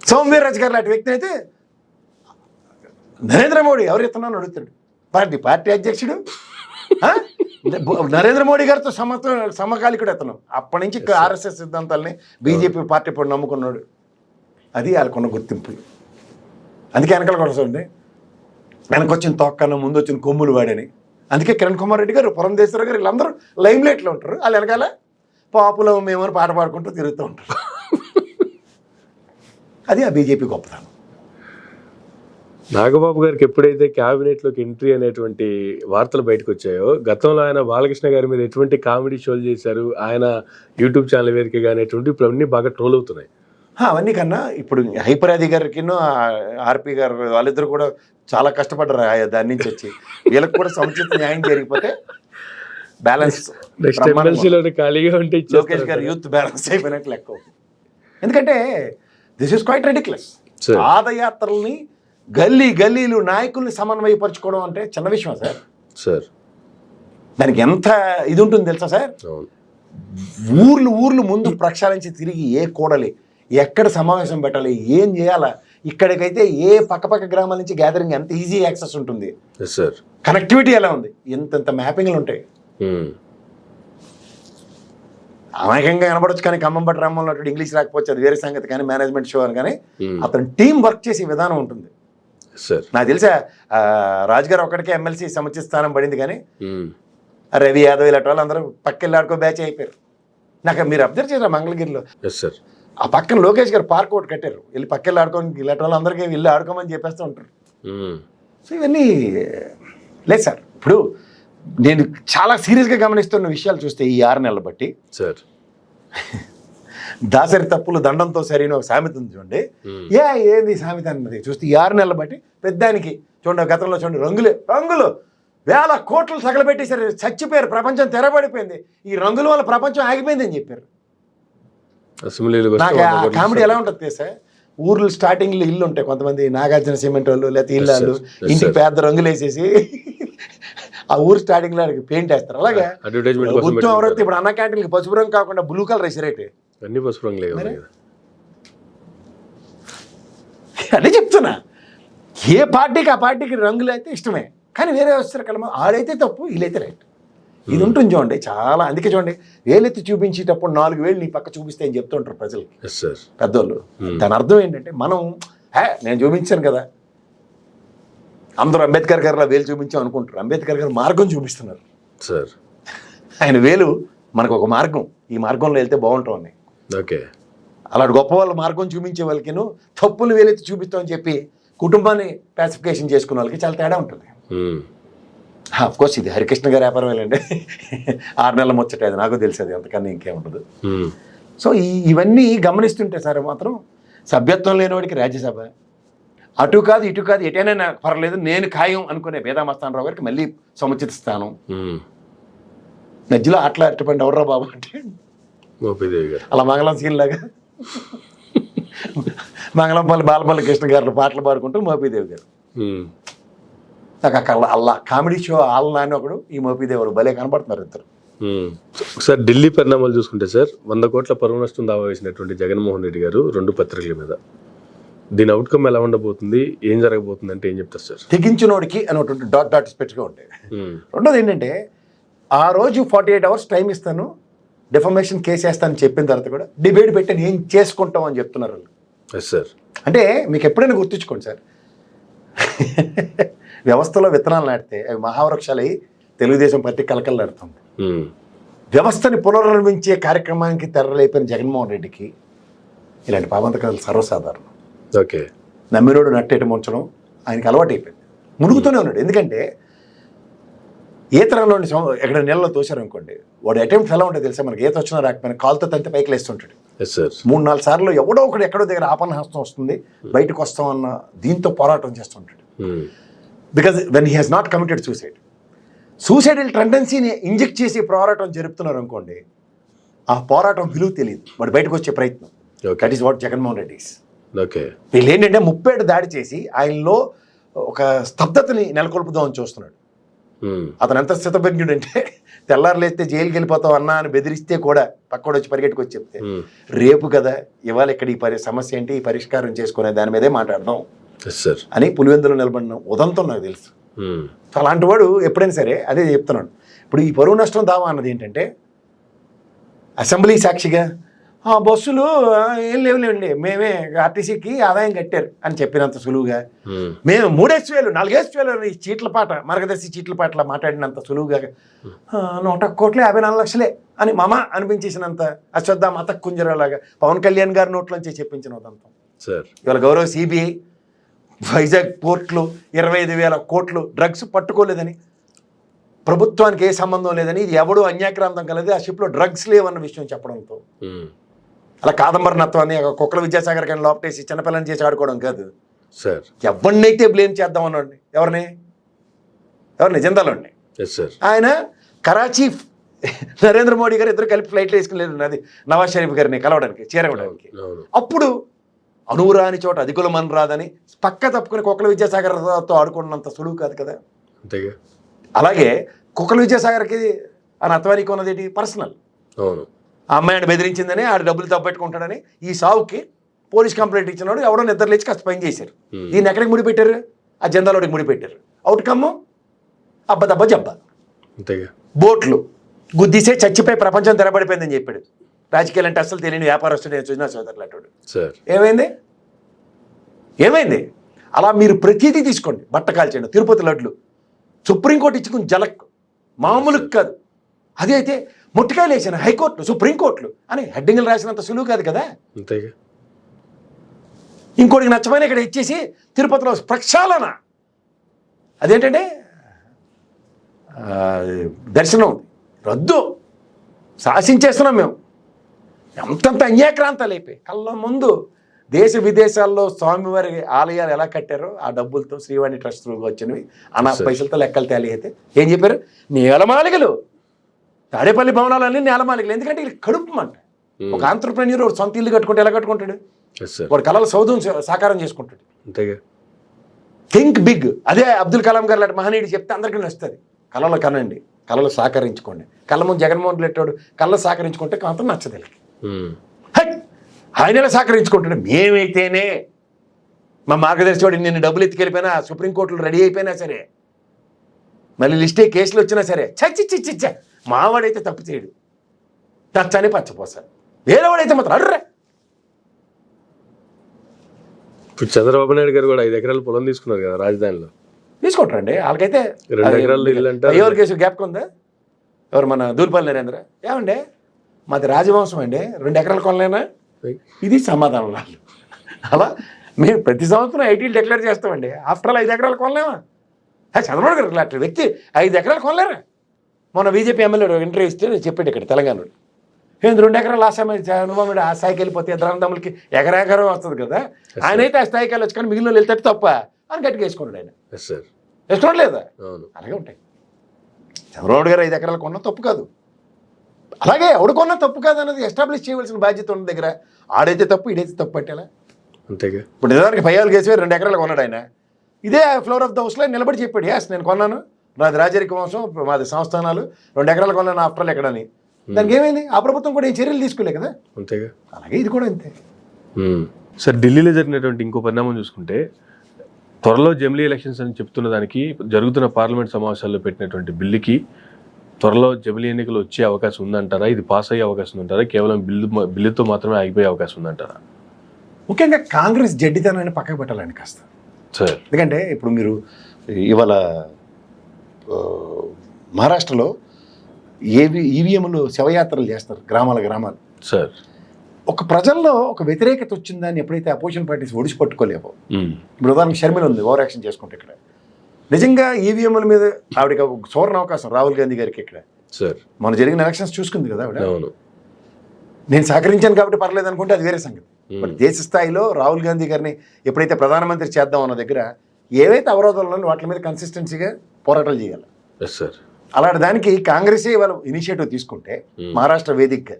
సోమవీర్రాజు గారు లాంటి వ్యక్తి అయితే నరేంద్ర మోడీ ఎవరు ఇస్తున్నాను అడుగుతాడు. పార్టీ అధ్యక్షుడు నరేంద్ర మోడీ గారితో సమకాలికుడు ఎత్తను. అప్పటి నుంచి RSS సిద్ధాంతాలని బీజేపీ పార్టీ ఇప్పుడు నమ్ముకున్నాడు. అది వాళ్ళకున్న గుర్తింపులు. అందుకే వెనకాల కొనసాగండి, వెనకొచ్చిన తొక్కన ముందు వచ్చిన కొమ్ములు వాడని. అందుకే కిరణ్ కుమార్ రెడ్డి గారు, పురంధేశ్వర గారు వీళ్ళందరూ లైమ్ లైట్లో ఉంటారు. వాళ్ళు వెనకాల పాపులం మేమని పాట పాడుకుంటూ తిరుగుతూ ఉంటారు. అది ఆ బీజేపీ గొప్పతనం. నాగబాబు గారికి ఎప్పుడైతే క్యాబినెట్లోకి ఎంట్రీ అనేటువంటి వార్తలు బయటకు వచ్చాయో, గతంలో ఆయన బాలకృష్ణ గారి మీద ఎటువంటి కామెడీ షోలు చేశారు, ఆయన యూట్యూబ్ ఛానల్ వేదిక కానీ ఎటువంటి ఇప్పుడు అన్నీ బాగా ట్రోల్ అవుతున్నాయి. అవన్నీ కన్నా ఇప్పుడు హైపరాది గారికిను ఆర్పి గారు వాళ్ళిద్దరు కూడా చాలా కష్టపడ్డారు దాని నుంచి వచ్చి. వీళ్ళకి కూడా సముచిత న్యాయం జరిగిపోతే బ్యాలెన్స్ నెక్స్ట్ ఎమ్మెల్సీలోనే ఖాళీగా ఉంటే లోకేష్ గారు యూత్ బ్యాలెన్స్ అయిపోయినట్లు లెక్క అవుతుంది. ఎందుకంటే దిస్ ఇస్ క్వైట్ రెడిక్యులస్. పాదయాత్రల్ని గల్లీలు నాయకుల్ని సమన్వయపరచుకోవడం అంటే చిన్న విషయం సార్. దానికి ఎంత ఇది ఉంటుంది తెలుసా సార్? ఊర్లు ముందు ప్రక్షాళించి తిరిగి ఏ కూడలి ఎక్కడ సమావేశం పెట్టాలి, ఏం చేయాలా, ఇక్కడికైతే ఏ పక్క గ్రామాల నుంచి గ్యాదరింగ్ ఎంత ఈజీ యాక్సెస్ ఉంటుంది, కనెక్టివిటీ ఎలా ఉంది, ఎంత మ్యాపింగ్లు ఉంటాయి. అమాయకంగా కనబడచ్చు కానీ ఖమ్మం బట్టి రామంలో ఇంగ్లీష్ రాకపోవచ్చు, అది వేరే సంగతి. కానీ మేనేజ్మెంట్ షో అని కానీ అతను టీం వర్క్ చేసే విధానం ఉంటుంది. నాకు తెలుసా రాజుగారు ఒక్కడికే ఎమ్మెల్సీ సముచిత స్థానం పడింది, కానీ రవి యాదవ్ ఇలాంటి వాళ్ళు అందరూ పక్కెళ్ళి ఆడుకో బ్యాచ్ అయిపోయారు. నాకు మీరు అబ్జర్వ్ చేశారు మంగళగిరిలో ఆ పక్కన లోకేష్ గారు పార్క్ ఒకటి కట్టారు, వెళ్ళి పక్కెళ్ళి ఆడుకోని ఇలాంటి వాళ్ళు అందరికీ వెళ్ళి ఆడుకోమని చెప్పేస్తూ ఉంటారు. సో ఇవన్నీ లేదు సార్. ఇప్పుడు నేను చాలా సీరియస్గా గమనిస్తున్న విషయాలు చూస్తే ఈ 6 నెలలు బట్టి సార్, దాసరి తప్పులు దండంతో సరైన ఒక సామెత ఉంది చూడండి. ఏంది సామెత అన్నది చూస్తే ఈ 6 నెలలు బట్టి పెద్దానికి చూడండి, గతంలో చూడండి రంగులు వేల కోట్లు తగలబెట్టేశారు, చచ్చిపోయారు, ప్రపంచం తెరబడిపోయింది, ఈ రంగుల వల్ల ప్రపంచం ఆగిపోయింది అని చెప్పారు. నాకు ఆ కామెడీ ఎలా ఉంటుంది సార్? ఊర్లు స్టార్టింగ్లో ఇల్లు ఉంటాయి, కొంతమంది నాగార్జున సిమెంట్ వాళ్ళు లేకపోతే ఇల్లు ఇంటికి పెద్ద రంగులు వేసేసి ఆ ఊరు స్టార్టింగ్ లో పెయింట్ వేస్తారు. అలాగే గుర్తు ఎవరైతే ఇప్పుడు అన్న క్యాంటీన్కి పసుపు రంగు కాకుండా బ్లూ కలర్ వేసారైతే అన్ని పసుపు రంగులే. అదే చెప్తున్నా, ఏ పార్టీకి ఆ పార్టీకి రంగులు అయితే ఇష్టమే, కానీ వేరే వస్తారు కలమ ఆడైతే తప్పు, వీళ్ళైతే రైట్. ఇది ఉంటుంది చూడండి చాలా. అందుకే చూడండి, వేలెత్తి చూపించేటప్పుడు 4 వేలు నీ పక్క చూపిస్తే అని చెప్తుంటారు ప్రజలకి పెద్దోళ్ళు. దాని అర్థం ఏంటంటే మనం నేను చూపించాను కదా, అందరూ అంబేద్కర్ గారిలో వేలు చూపించాం అనుకుంటారు. అంబేద్కర్ గారు మార్గం చూపిస్తున్నారు సార్. ఆయన వేలు మనకు ఒక మార్గం, ఈ మార్గంలో వెళ్తే బాగుంటాం అని. అలాంటి గొప్ప వాళ్ళ మార్గం చూపించే వాళ్ళకిను తప్పులు వేలెత్తి చూపిస్తామని చెప్పి కుటుంబాన్ని పాసిఫికేషన్ చేసుకున్న వాళ్ళకి చాలా తేడా ఉంటుంది. కోర్స్ ఇది హరికృష్ణ గారి వ్యాపారం వెళ్ళండి, 6 నెలల ముచ్చట, అది నాకు తెలిసేది, అంతకన్నా ఇంకేముండదు. సో ఇవన్నీ గమనిస్తుంటే సార్ మాత్రం సభ్యత్వం లేనివాడికి రాజ్యసభ, అటు కాదు ఇటు కాదు ఎటైనా నాకు పర్లేదు నేను ఖాయం అనుకునే వేదామస్తానరావు గారికి మళ్ళీ సముచిత స్థానం. మధ్యలో అట్లా అట్టుపండి ఎవర్రా బాబు అంటే అలా మంగళం సీన్ లాగా మంగళంపల్లి బాలపల్లి కృష్ణ గారు పాటలు పాడుకుంటూ మోపీదేవి గారు. నాకు అక్కడ అల్లా కామెడీ షో ఆల్ నాని ఒకడు, ఈ మోపీదేవి భలే కనపడుతున్నారు ఇద్దరు. సార్ ఢిల్లీ పరిణామాలు చూసుకుంటే సార్, 100 కోట్ల పరువు నష్టం దావా వేసినటువంటి జగన్మోహన్ రెడ్డి గారు 2 పత్రికల మీద, దీని అవుట్కమ్ ఎలా ఉండబోతుంది, ఏం జరగబోతుంది అంటే ఏం చెప్తారు సార్? తెగించినోడికి అనేటువంటి డాట్స్ పెట్టుగా ఉంటాయి. రెండోది ఏంటంటే, ఆ రోజు 48 అవర్స్ టైం ఇస్తాను, డిఫమేషన్ కేసు వేస్తానని చెప్పిన తర్వాత కూడా డిబేట్ పెట్టి ఏం చేసుకుంటాం అని చెప్తున్నారు వాళ్ళు. సార్ అంటే మీకు ఎప్పుడైనా గుర్తుంచుకోండి సార్, వ్యవస్థలో విత్తనాలు నాటితే అవి మహావృక్షాలై తెలుగుదేశం పార్టీ కలకలలాడుతుంది. వ్యవస్థని పునర్నిర్మించే కార్యక్రమానికి తెరలేపిన జగన్మోహన్ రెడ్డికి ఇలాంటి పాబంతకాలు సర్వసాధారణం. నమ్మినోడు నట్టేట ముంచడం ఆయనకి అలవాటు అయిపోయింది, మునుగుతూనే ఉన్నాడు. ఎందుకంటే ఈతరంలోని ఎక్కడ నీళ్ళలో తోశారు అనుకోండి, వాడు అటెంప్ట్స్ ఎలా ఉంటుంది తెలుసా? మనకి ఈత వచ్చినా రాకపోయినా కాలుతో తంతే పైకి లేస్తుంటాడు. 3-4 సార్లు ఎవడో ఒకడు ఎక్కడో దగ్గర ఆపన్నహస్తం వస్తుంది, బయటకు వస్తామన్న దీంతో పోరాటం చేస్తుంటాడు. Because when he has not committed suicidal టెండెన్సీని ఇంజెక్ట్ చేసి పోరాటం జరుపుతున్నారు అనుకోండి, ఆ పోరాటం విలువ తెలియదు, వాడు బయటకు వచ్చే ప్రయత్నం. That is what Jaganmohan Reddy is. వీళ్ళు ఏంటంటే 37 దాడి చేసి ఆయనలో ఒక స్తబ్దతని నెలకొల్పుదామని చూస్తున్నాడు. అతను ఎంత స్థితప్రజ్ఞుడు అంటే, తెల్లారులేస్తే జైలుకి వెళ్ళిపోతావు అన్నా అని బెదిరిస్తే కూడా పక్కోడు వచ్చి పరిగెట్టుకొచ్చి చెప్తే, రేపు కదా ఇవాళ ఇక్కడ ఈ సమస్య ఏంటి, ఈ పరిష్కారం చేసుకునే దాని మీదే మాట్లాడదాం అని పులివెందులో నిలబడిన ఉదంతో నాకు తెలుసు. సో అలాంటి వాడు ఎప్పుడైనా సరే అదే చెప్తున్నాడు. ఇప్పుడు ఈ పరువు నష్టం దావా అన్నది ఏంటంటే, అసెంబ్లీ సాక్షిగా బస్సులు ఏం లేవులేండి, మేమే ఆర్టీసీకి ఆదాయం కట్టారు అని చెప్పినంత సులువుగా, మేము 3,000 4,000 ఈ చీట్ల పాట మార్గదర్శి చీట్ల పాటలా మాట్లాడినంత సులువుగా 1,54,54,00,000 అని మమ అనిపించేసినంత అశ్వత్థ మత కుంజరలాగా పవన్ కళ్యాణ్ గారి నోట్లోంచి చెప్పించిన ఉదంతం. ఇవాళ గౌరవ సిబిఐ వైజాగ్ పోర్ట్లు 25,000 కోట్లు డ్రగ్స్ పట్టుకోలేదని, ప్రభుత్వానికి ఏ సంబంధం లేదని, ఇది ఎవడూ అన్యాక్రాంతం కలదు, ఆ షిప్లో డ్రగ్స్ లేవన్న విషయం చెప్పడంతో, అలా కాదంబరి నత్వాన్ని కుక్కల విద్యాసాగర్ కానీ లోపటేసి చిన్నపిల్లని చేసి ఆడుకోవడం కాదు సార్. ఎవరినైతే బ్లేమ్ చేద్దాం అన్నాడు, ఎవరిని జిందాలోని ఆయన కరాచీ నరేంద్ర మోడీ గారు ఇద్దరు కలిపి ఫ్లైట్లో వేసుకుని అది నవాజ్ షరీఫ్ గారిని కలవడానికి చేరవడానికి, అప్పుడు అనువురాని చోట అధికులం అని రాదని పక్క తప్పుకుని కుక్కల విద్యాసాగర్తో ఆడుకున్నంత సులువు కాదు కదా. అలాగే కుక్కల విద్యాసాగర్కి ఆ నత్వానికి ఉన్నది ఏంటి, పర్సనల్. ఆ అమ్మాయిని బెదిరించిందని ఆడు డబ్బులు తప్పెట్టుకుంటాడని ఈ సావుకి పోలీస్ కంప్లైంట్ ఇచ్చినాడు, ఎవడో నిద్ర లేచి కాస్త పని చేశారు. దీన్ని ఎక్కడికి ముడిపెట్టారు, ఆ జందాలోడికి ముడిపెట్టారు. అవుట్కమ్ అబ్బదబ్బ జబ్బ. బోట్లు గుద్దిసే చచ్చిపోయి ప్రపంచం తెరబడిపోయిందని చెప్పాడు. రాజకీయాలు అంటే అసలు తెలియని వ్యాపారస్తుడు సుజనా సోదరులు అటు. ఏమైంది అలా మీరు ప్రతిదీ తీసుకోండి. బట్ట కాల్చండి, తిరుపతి లడ్లు, సుప్రీంకోర్టు ఇచ్చుకుని జలక్ మామూలు కాదు. అదే అయితే ముట్టికాయలు వేసిన హైకోర్టు సుప్రీంకోర్టులు అని హెడ్డింగ్లు రాసినంత సులువు కాదు కదా. ఇంకోటికి నచ్చమైన ఇక్కడ ఇచ్చేసి తిరుపతిలో ప్రక్షాళన, అదేంటంటే దర్శనం రద్దు, శాసించేస్తున్నాం మేము. ఎంతంత అన్యాక్రాంతాలు అయిపోయి కళ్ళ ముందు దేశ విదేశాల్లో స్వామివారి ఆలయాలు ఎలా కట్టారో ఆ డబ్బులతో శ్రీవాణి ట్రస్ట్ వచ్చినవి అనా పైసలతో లెక్కలు తేలి అయితే ఏం చెప్పారు, నేలమాలికలు తాడేపల్లి భవనాలన్నీ నేలమాలికలు. ఎందుకంటే వీళ్ళు కడుపు అంట. ఒక ఆంటర్ప్రెన్యూర్ ఒక సొంత ఇల్లు కట్టుకుంటే ఎలా కట్టుకుంటాడు, వాడు కళల సౌధం సాకారం చేసుకుంటాడు. Think big. అదే అబ్దుల్ కలాం గారు లాంటి మహనీయుడు చెప్తే అందరికీ నచ్చుతుంది. కళలు కనండి, కళలు సాకరించుకోండి. కళ్ళ ముందు జగన్మోహన్ రెడ్డి పెట్టాడు, కళ్ళ సాకరించుకుంటే మాత్రం నచ్చదు. ఆయన ఎలా సాకరించుకుంటాడు, మేమైతేనే మా మార్గదర్శి వాడు నిన్ను డబ్బులు ఎత్తుకెళ్ళిపోయినా, సుప్రీంకోర్టులో రెడీ అయిపోయినా సరే, మళ్ళీ లిస్టే కేసులు వచ్చినా సరే, చచ్చి మావాడైతే తప్పు చేయడు, నచ్చని పచ్చపోసాడు. వేరేవాడైతే మాత్రం అర్రే. ఇప్పుడు చంద్రబాబు నాయుడు గారు కూడా 5 ఎకరాల పొలం తీసుకున్నారు కదా రాజధానిలో. తీసుకుంటారండి, వాళ్ళకైతే 2 ఎకరాలు ఇల్లు అంటారు. ఎవరి కేసు గ్యాప్ ఉందా, ఎవరు మన దూలిపల్లి నరేంద్ర ఏమండి మాది రాజవంశం అండి, 2 ఎకరాలు కొనలేనా, ఇది సమాధానం వాళ్ళు. అలా మేము ప్రతి సంవత్సరం ఐటీలు డిక్లేర్ చేస్తామండి, ఆఫ్టర్ ఆల్ 5 ఎకరాలు కొనలేమా. చంద్రబాబు గారు అట్లాంటి వ్యక్తి 5 ఎకరాలు కొనలేరా. మొన్న బీజేపీ ఎమ్మెల్యే ఇంటర్వ్యూ ఇస్తే చెప్పాడు ఇక్కడ తెలంగాణలో, ఏంది 2 ఎకరాలు ఆ సమయం చంద్రబాబు ఆ స్థాయికి వెళ్ళిపోతే ఇద్దరందములకి ఎకరం వస్తుంది కదా, ఆయన అయితే ఆ స్థాయికి వెళ్ళొచ్చు కానీ మిగిలిన వెళ్తాడు తప్ప అని గట్టిగా వేసుకున్నాడు. ఆయన వేసుకోవడం లేదా, అలాగే ఉంటాయి. చంద్రబాబు గారు 5 ఎకరాలు కొన్నా తప్పు కాదు, అలాగే ఎవడు కొన్నా తప్పు కాదు అన్నది ఎస్టాబ్లిష్ చేయవలసిన బాధ్యత ఉన్న దగ్గర ఆడైతే తప్పు ఈడైతే తప్పు పట్టేలా. అంతేగా. ఇప్పుడు నిజానికి 5 ఏళ్ళు కేసు 2 ఎకరాలు కొన్నాడు ఆయన. ఇదే ఫ్లోర్ ఆఫ్ ద హౌస్లో నిలబడి చెప్పాడు, యాస్ నేను కొన్నాను, నాది రాజరిక వంశం, మాది సంస్థానాలు, 2 ఎకరాలు కొన్నాను ఆఫ్టర్ ఆల్ ఎక్కడని. దానికి ఏమైంది, ఆ ప్రభుత్వం కూడా ఏం చర్యలు తీసుకోలే కదా. అంతేగా. అలాగే ఇది కూడా అంతే. సార్, ఢిల్లీలో జరిగినటువంటి ఇంకో పరిణామం చూసుకుంటే, త్వరలో జమిలీ ఎలక్షన్స్ అని చెప్తున్న దానికి జరుగుతున్న పార్లమెంట్ సమావేశాల్లో పెట్టినటువంటి బిల్లుకి త్వరలో జమిలీ ఎన్నికలు వచ్చే అవకాశం ఉందంటారా, ఇది పాస్ అయ్యే అవకాశం ఉందంటారా, కేవలం బిల్లుతో మాత్రమే ఆగిపోయే అవకాశం ఉందంటారా? ముఖ్యంగా కాంగ్రెస్ జడ్డితనాన్ని పక్కకు పెట్టాలండి కాస్త సార్. ఎందుకంటే ఇప్పుడు మీరు ఇవాళ మహారాష్ట్రలో ఈవీఎంలు శవయాత్రలు చేస్తారు గ్రామాలు సార్. ఒక ప్రజల్లో ఒక వ్యతిరేకత వచ్చిందని ఎప్పుడైతే అపోజిషన్ పార్టీస్ ఒడిసి పట్టుకోలేవో, ఇప్పుడు ఉదాహరణకు షర్మిల ఉంది ఓవర్ యాక్షన్ చేసుకుంటే, ఇక్కడ నిజంగా ఈవీఎంల మీద ఆవిడకి ఒక సువర్ణ అవకాశం రాహుల్ గాంధీ గారికి ఇక్కడ సార్ మన జరిగిన ఎలక్షన్స్ చూసుకుంది కదా ఆవిడ. నేను సహకరించాను కాబట్టి పర్లేదు అనుకుంటే అది వేరే సంగతి. బట్ దేశ స్థాయిలో రాహుల్ గాంధీ గారిని ఎప్పుడైతే ప్రధానమంత్రి చేద్దాం అన్న దగ్గర ఏవైతే అవరోధాలు ఉన్నాయో వాటి మీద కన్సిస్టెన్సీగా పోరాటాలు చేయాలి. అలాంటి దానికి కాంగ్రెసే ఇవాళ ఇనిషియేటివ్ తీసుకుంటే, మహారాష్ట్ర వేదికగా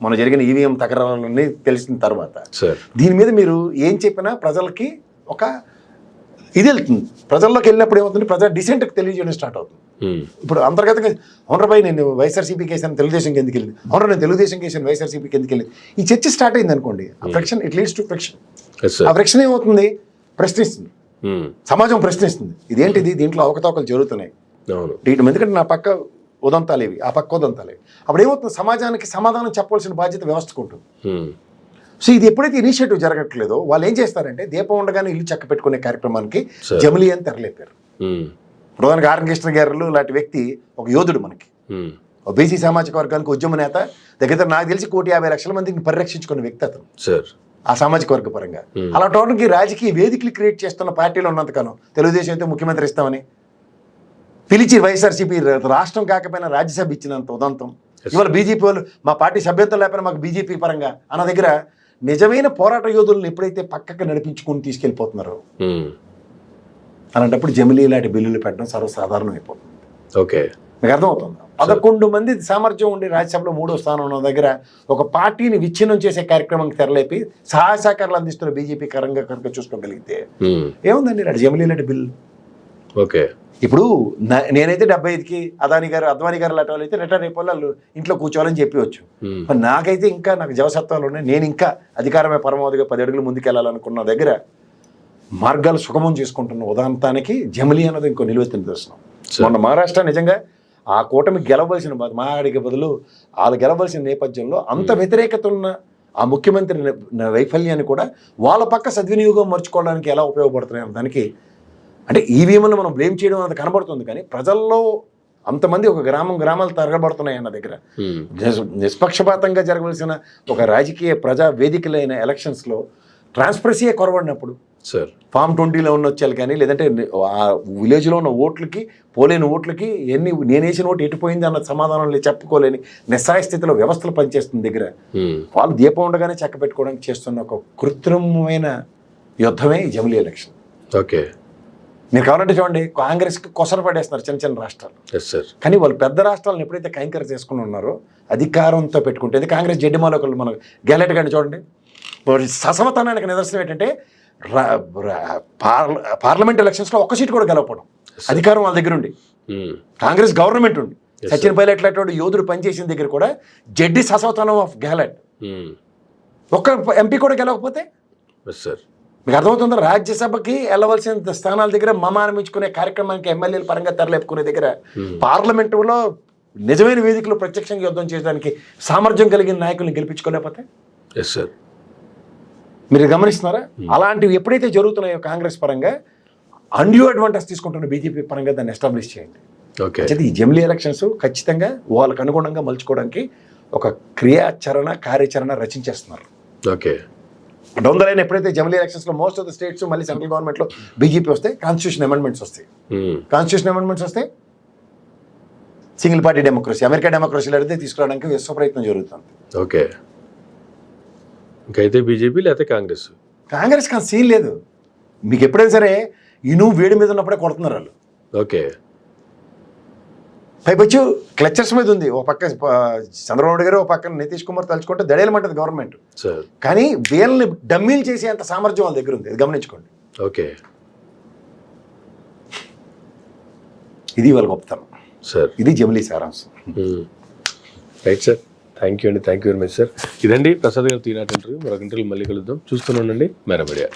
మన జరిగిన ఈవీఎం తకరాలన్నీ తెలిసిన తర్వాత దీని మీద మీరు ఏం చెప్పినా ప్రజలకి ఒక ఇది వెళ్తుంది. ప్రజల్లోకి వెళ్ళినప్పుడు ఏమవుతుంది, ప్రజా డిసెంట్కి తెలియజేయడం స్టార్ట్ అవుతుంది. ఇప్పుడు అంతర్గతంగా అవునరాబాయ్ నేను వైఎస్ఆర్సీపీ కేసాను తెలుగుదేశంకి ఎందుకు వెళ్ళింది, అవునరా నేను తెలుగుదేశం కేసాను వైఎస్ఆర్సీపీకి ఎందుకు వెళ్ళింది, ఈ చర్చ స్టార్ట్ అయింది అనుకోండి, ఆ friction it leads to friction. ఆ ఫ్రిక్షన్ ఏమవుతుంది, ప్రశ్నిస్తుంది సమాజం, ప్రశ్నిస్తుంది ఇదేంటిది, దీంట్లో అవకతవకలు జరుగుతున్నాయి. ఎందుకంటే నా పక్క ఉదంతాలు ఇవి, ఆ పక్క ఉదంతాలు ఇవి. అప్పుడు ఏమవుతుంది, సమాజానికి సమాధానం చెప్పవలసిన బాధ్యత వ్యవస్థకు ఉంటుంది. సో ఇది ఎప్పుడైతే ఇనిషియేటివ్ జరగట్లేదో వాళ్ళు ఏం చేస్తారంటే దీపం ఉండగానే ఇల్లు చక్క పెట్టుకునే కార్యక్రమానికి జమిలీ అని తెరలేపారు. ప్రధానికి ఆర్కృష్ణ గారు లాంటి వ్యక్తి ఒక యోధుడు మనకి, బీసీ సామాజిక వర్గానికి ఉద్యమ నేత, దగ్గర నాకు తెలిసి 1,50,00,000 మందిని పరిరక్షించుకున్న వ్యక్తి అతను ఆ సామాజిక వర్గ పరంగా. అలాంటి వాటికి రాజకీయ వేదికలు క్రియేట్ చేస్తున్న పార్టీలో ఉన్నంతకాలం తెలుగుదేశం అయితే ముఖ్యమంత్రి ఇస్తామని పిలిచి వైఎస్ఆర్సీపీ రాష్ట్రం కాకపోయినా రాజ్యసభ ఇచ్చినంత ఉదంతం. ఇవాళ బీజేపీ వాళ్ళు మా పార్టీ సభ్యత్వం లేకపోయినా మాకు బీజేపీ పరంగా అన్న దగ్గర నిజమైన పోరాట యోధులను ఎప్పుడైతే పక్కకు నడిపించుకుని తీసుకెళ్ళిపోతున్నారో అలాంటప్పుడు జమిలీ లాంటి బిల్లులు పెట్టడం సర్వసాధారణం అయిపోతుంది. ఓకే, మీకు అర్థమవుతుంది. 11 మంది సామర్థ్యం ఉండి రాజ్యసభలో 3వ స్థానం ఉన్న దగ్గర ఒక పార్టీని విచ్ఛిన్నం చేసే కార్యక్రమానికి తెరలేపి సహాయ సహకారాలు అందిస్తున్న బీజేపీ కరంగా కనుక చూసుకోగలిగితే ఏముందండి నాడు జమిలీ లాంటి బిల్లు. ఓకే, ఇప్పుడు నేనైతే 75కి అద్వానీ గారు లాంటి వాళ్ళు అయితే రిటైర్ అయిపోయి వాళ్ళు ఇంట్లో కూర్చోవాలని చెప్పవచ్చు. మరి నాకైతే ఇంకా నాకు జవసత్వాలు ఉన్నాయి, నేను ఇంకా అధికారమే పరమావధిగా 10 అడుగులు ముందుకెళ్లాలనుకున్న దగ్గర మార్గాలు సుగమం చేసుకుంటున్న ఉదాంతానికి జమిలీ అన్నది ఇంకో నిలువెత్తిన దర్శనం. మొన్న మహారాష్ట్ర నిజంగా ఆ కూటమి గెలవలసిన మాడికి బదులు వాళ్ళు గెలవలసిన నేపథ్యంలో అంత వ్యతిరేకత ఉన్న ఆ ముఖ్యమంత్రి వైఫల్యాన్ని కూడా వాళ్ళ పక్క సద్వినియోగం మర్చుకోవడానికి ఎలా ఉపయోగపడుతున్నాయి దానికి అంటే ఈవీఎంను మనం బ్లేమ్ చేయడం అది కనబడుతుంది. కానీ ప్రజల్లో అంతమంది ఒక గ్రామాలు తరగబడుతున్నాయి అన్న దగ్గర నిష్పక్షపాతంగా జరగవలసిన ఒక రాజకీయ ప్రజా వేదికలైన ఎలక్షన్స్లో ట్రాన్స్పరసీయే కొరబడినప్పుడు ఫామ్ 20లో ఉన్న వచ్చారు కానీ లేదంటే ఆ విలేజ్లో ఉన్న ఓట్లకి పోలేని ఓట్లకి నేను వేసిన ఓటు ఎటుపోయింది అన్న సమాధానం చెప్పుకోలేని నిస్సాయ స్థితిలో వ్యవస్థలు పనిచేస్తున్న దగ్గర వాళ్ళు దీపం ఉండగానే చెక్క పెట్టుకోవడానికి చేస్తున్న ఒక కృత్రిమమైన యుద్ధమే ఈ జమిలీ ఎలక్షన్. ఓకే, మీరు కావాలంటే చూడండి, కాంగ్రెస్కి కొసర పడేస్తున్నారు చిన్న రాష్ట్రాలు. కానీ వాళ్ళు పెద్ద రాష్ట్రాలను ఎప్పుడైతే కైంకర్ చేసుకుని ఉన్నారో అధికారంతో పెట్టుకుంటే కాంగ్రెస్ జడ్డిమాలో ఒకళ్ళు మనకు గ్యాలెట్ కానీ చూడండి, ససమతనానికి నిదర్శనం ఏంటంటే పార్లమెంట్ ఎలక్షన్స్లో ఒక్క సీటు కూడా గెలవకపోవడం, అధికారం వాళ్ళ దగ్గర ఉండి కాంగ్రెస్ గవర్నమెంట్ ఉండి సచిన్ పైలట్ లాంటి యోధుడు పనిచేసిన దగ్గర కూడా జడ్డి ససవతనం ఆఫ్ గ్యాలెట్ ఒక్క ఎంపీ కూడా గెలవకపోతే మీకు అర్థమవుతుందా? రాజ్యసభకి వెళ్ళవలసిన స్థానాల దగ్గర మమానమించుకునే కార్యక్రమానికి ఎమ్మెల్యేల పరంగా తెరలేపుకునే దగ్గర పార్లమెంటులో నిజమైన వేదికలో ప్రత్యక్షంగా యుద్ధం చేయడానికి సామర్థ్యం కలిగిన నాయకుల్ని గెలిపించుకోలేకపోతే మీరు గమనిస్తున్నారా? అలాంటివి ఎప్పుడైతే జరుగుతున్నాయో కాంగ్రెస్ పరంగా అన్డ్యూ అడ్వాంటేజ్ తీసుకుంటున్న బీజేపీ పరంగా దాన్ని ఎస్టాబ్లిష్ చేయండి. అయితే ఈ జమిలీ ఎలక్షన్స్ ఖచ్చితంగా వాళ్ళకు అనుగుణంగా మలుచుకోవడానికి ఒక కార్యాచరణ రచించేస్తున్నారు. ఓకే, డొందలైన ఎప్పుడైతే జమిలీ ఎలక్షన్స్లో మోస్ట్ ఆఫ్ ద స్టేట్స్ మళ్ళీ సెంట్రల్ గవర్నమెంట్లో బీజేపీ వస్తే కాన్స్టిట్యూషన్ అమెండ్మెంట్స్ వస్తే సింగిల్ పార్టీ డెమోక్రసీ, అమెరికా డెమోక్రసీలు అడిగితే తీసుకురావడానికి విశ్వ ప్రయత్నం జరుగుతుంది. ఓకే, ఇంకైతే బీజేపీ లేకపోతే కాంగ్రెస్ కానీ సీన్ లేదు. మీకు ఎప్పుడైనా సరే ఇనుము వేడి మీద ఉన్నప్పుడే కొడుతున్నారు వాళ్ళు. ఓకే, పైపచ్చు క్లచర్స్ మీద ఉంది. ఒక పక్క చంద్రబాబు గారు, ఒక పక్క నితీష్ కుమార్ తలుచుకుంటే దడేలమంటది గవర్నమెంట్. కానీ వీళ్ళని డమ్మీలు చేసేంత సామర్థ్యం వాళ్ళ దగ్గర ఉంది, అది గమనించుకోండి. ఓకే, ఇది వాళ్ళ గొప్పతనం సార్. ఇది జమిలీ సారాంశం. Right sir, thank you very much sir. ఇదండి ప్రసాద్ గారు తీనాటి ఇంటర్వ్యూ. మరొక ఇంటర్వ్యూ మళ్ళీ కలుద్దాం. చూస్తూనే ఉండండి మేరా మీడియా.